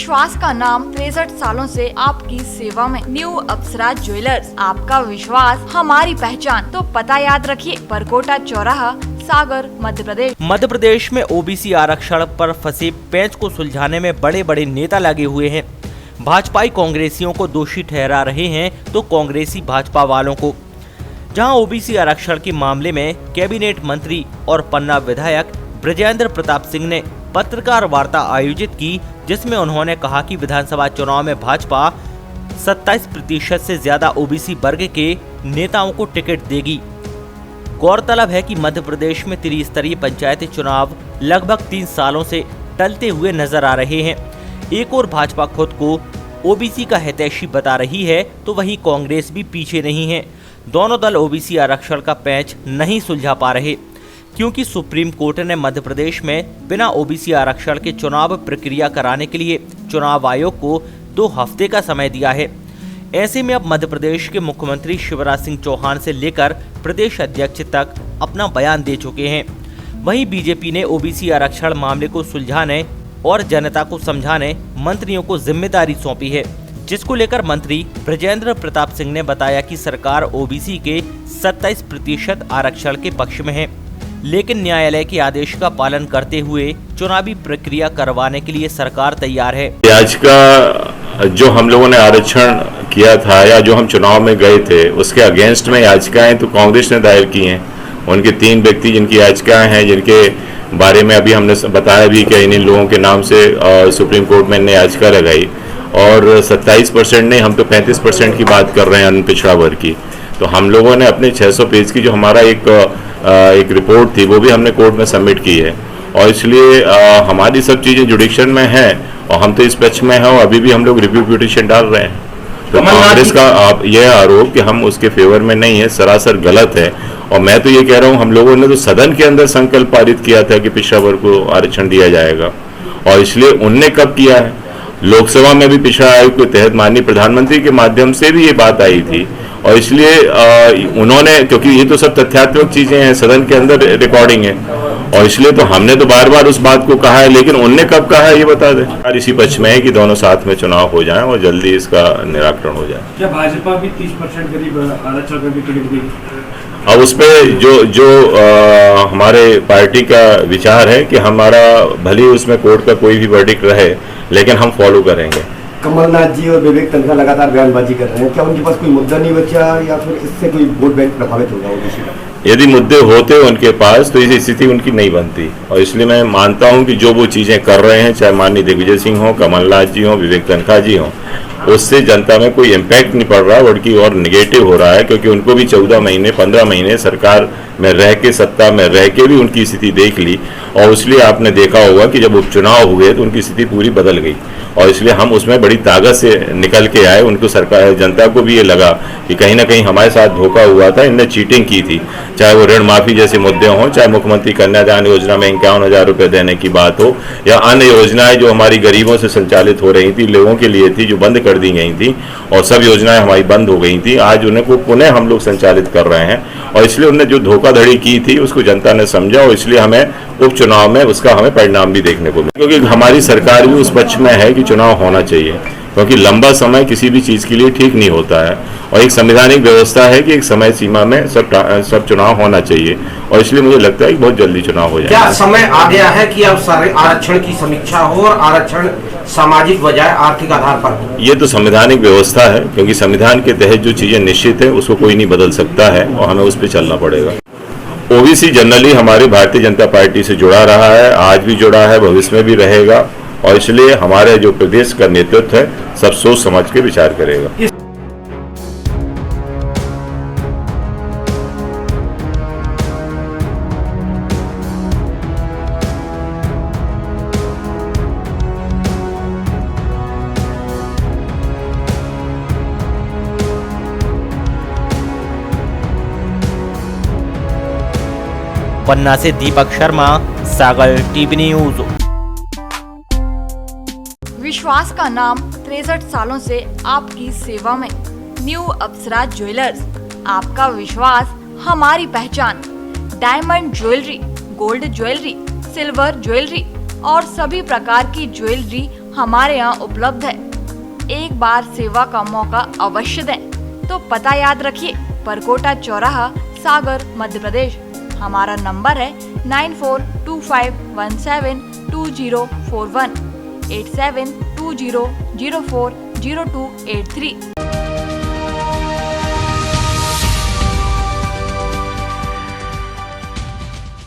विश्वास का नाम 63 सालों से आपकी सेवा में। न्यू अप्सरा ज्वेलर्स, आपका विश्वास हमारी पहचान। तो पता याद रखिए, परकोटा चौराहा, सागर, मध्य प्रदेश। मध्य प्रदेश में ओबीसी आरक्षण पर फंसे पेंच को सुलझाने में बड़े बड़े नेता लगे हुए हैं। भाजपाई कांग्रेसियों को दोषी ठहरा रहे हैं तो कांग्रेसी भाजपा वालों को। जहां ओबीसी आरक्षण के मामले में कैबिनेट मंत्री और पन्ना विधायक ब्रजेंद्र प्रताप सिंह ने पत्रकार वार्ता आयोजित की, जिसमें उन्होंने कहा कि विधानसभा चुनाव में भाजपा 27% से ज्यादा ओबीसी वर्ग के नेताओं को टिकट देगी। गौरतलब है कि मध्य प्रदेश में त्रिस्तरीय पंचायती चुनाव लगभग 3 सालों से टलते हुए नजर आ रहे हैं। एक और भाजपा खुद को ओबीसी का हितैषी बता रही है, तो वहीं कांग्रेस भी पीछे नहीं है। दोनों दल ओबीसी आरक्षण का पेंच नहीं सुलझा पा रहे, क्योंकि सुप्रीम कोर्ट ने मध्य प्रदेश में बिना ओबीसी आरक्षण के चुनाव प्रक्रिया कराने के लिए चुनाव आयोग को 2 हफ्ते का समय दिया है। ऐसे में अब मध्य प्रदेश के मुख्यमंत्री शिवराज सिंह चौहान से लेकर प्रदेश अध्यक्ष तक अपना बयान दे चुके हैं। वहीं बीजेपी ने ओबीसी आरक्षण मामले को सुलझाने और जनता को समझाने मंत्रियों को जिम्मेदारी सौंपी है, जिसको लेकर मंत्री ब्रजेंद्र प्रताप सिंह ने बताया कि सरकार ओबीसी के 27% आरक्षण के पक्ष में है, लेकिन न्यायालय के आदेश का पालन करते हुए चुनावी प्रक्रिया करवाने के लिए सरकार तैयार है। आज का जो हम लोगों ने आरक्षण किया था या जो हम चुनाव में गए थे, उसके अगेंस्ट में याचिकाएं तो कांग्रेस ने दायर की हैं। उनके 3 व्यक्ति जिनकी याचिकाएं हैं, जिनके बारे में अभी हमने बताया भी कि इन लोगों के नाम से सुप्रीम कोर्ट में याचिका लगाई, और 27% नहीं, हम तो 35% की बात कर रहे हैं अन पिछड़ा वर्ग की। तो हम लोगों ने अपने 600 पेज की जो हमारा एक रिपोर्ट थी, वो भी हमने कोर्ट में सबमिट की है, और इसलिए हमारी सब चीज़ें जुडिक्शन में हैं और हम तो इस पक्ष में हैं, और अभी भी हम लोग रिव्यू पिटीशन डाल रहे हैं। तो कांग्रेस का यह आरोप कि हम उसके फेवर में नहीं है, सरासर गलत है। और मैं तो ये कह रहा हूँ, हम लोगों ने तो सदन के अंदर संकल्प पारित किया था कि पिछड़ा वर्ग को आरक्षण दिया जाएगा, और इसलिए उनने कब किया है, लोकसभा में भी पिछड़ा आयोग के तहत माननीय प्रधानमंत्री के माध्यम से भी ये बात आई थी, और इसलिए उन्होंने, क्योंकि ये तो सब तथ्यात्मक चीजें हैं, सदन के अंदर रिकॉर्डिंग है, और इसलिए तो हमने तो बार बार उस बात को कहा है, लेकिन उनने कब कहा है ये बता दें। और इसी पक्ष में है कि दोनों साथ में चुनाव हो जाएं और जल्दी इसका निराकरण हो जाए। क्या भाजपा भी 30% करीब आरक्षण का भी टिकट देगी? अब उस पर जो हमारे पार्टी का विचार है कि हमारा भले उसमें कोर्ट का कोई भी वर्डिक्ट रहे, लेकिन हम फॉलो करेंगे। कमलनाथ जी और विवेक तन्खा लगातार बयानबाजी कर रहे हैं, क्या उनके पास कोई मुद्दा नहीं बचा या फिर इससे कोई वोट बैंक प्रभावित होगा ओबीसी का? यदि मुद्दे होते उनके पास तो इस स्थिति उनकी नहीं बनती, और इसलिए मैं मानता हूं कि जो वो चीजें कर रहे हैं, चाहे माननीय दिग्विजय सिंह हो, कमलनाथ जी हो, विवेक तन्खा जी हो, उससे जनता में कोई इम्पैक्ट नहीं पड़ रहा, बल्कि और निगेटिव हो रहा है, क्योंकि उनको भी 14 महीने 15 महीने सरकार में रह के, सत्ता में रह के भी उनकी स्थिति देख ली, और इसलिए आपने देखा होगा कि जब उपचुनाव हुए तो उनकी स्थिति पूरी बदल गई, और इसलिए हम उसमें बड़ी ताकत से निकल के आए। उनको सरकार, जनता को भी ये लगा कि कहीं ना कहीं हमारे साथ धोखा हुआ था, इनने चीटिंग की थी, चाहे वो ऋण माफी जैसे मुद्दे हों, चाहे मुख्यमंत्री कन्यादान योजना में 51,000 रुपये देने की बात हो, या अन्य योजनाएं जो हमारी गरीबों से संचालित हो रही थी, लोगों के लिए थी, जो बंद कर दी गई थी, और सब योजनाएं हमारी बंद हो गई थी, आज उन्हें को पुनः हम लोग संचालित कर रहे हैं, और इसलिए उन्होंने जो धोखाधड़ी की थी उसको जनता ने समझा, और इसलिए हमें उपचुनाव में उसका हमें परिणाम भी देखने को मिला। क्योंकि हमारी सरकार भी उस पक्ष में है कि चुनाव होना चाहिए, क्योंकि लंबा समय किसी भी चीज के लिए ठीक नहीं होता है, और एक संवैधानिक व्यवस्था है कि एक समय सीमा में सब चुनाव होना चाहिए, और इसलिए मुझे लगता है कि बहुत जल्दी चुनाव हो जाए। क्या समय आ गया है कि अब सारे आरक्षण की समीक्षा हो और आरक्षण सामाजिक बजाय आर्थिक आधार पर हो? ये तो संवैधानिक व्यवस्था है, क्योंकि संविधान के तहत जो चीजें निश्चित है उसको कोई नहीं बदल सकता है, और हमें उस पर चलना पड़ेगा। ओबीसी जनरली हमारी भारतीय जनता पार्टी से जुड़ा रहा है, आज भी जुड़ा है, भविष्य में भी रहेगा, और इसलिए हमारे जो प्रदेश का नेतृत्व है सब सोच समझ के विचार करेगा। पन्ना से दीपक शर्मा, सागर टीवी न्यूज। विश्वास का नाम 63 सालों से आपकी सेवा में। न्यू अप्सरा ज्वेलर्स, आपका विश्वास हमारी पहचान। Diamond jewellery, gold jewellery, silver jewellery और सभी प्रकार की ज्वेलरी हमारे यहाँ उपलब्ध है। एक बार सेवा का मौका अवश्य दें। तो पता याद रखिए, परकोटा चौराहा, सागर, मध्य प्रदेश। हमारा नंबर है 9425172041 8720040283।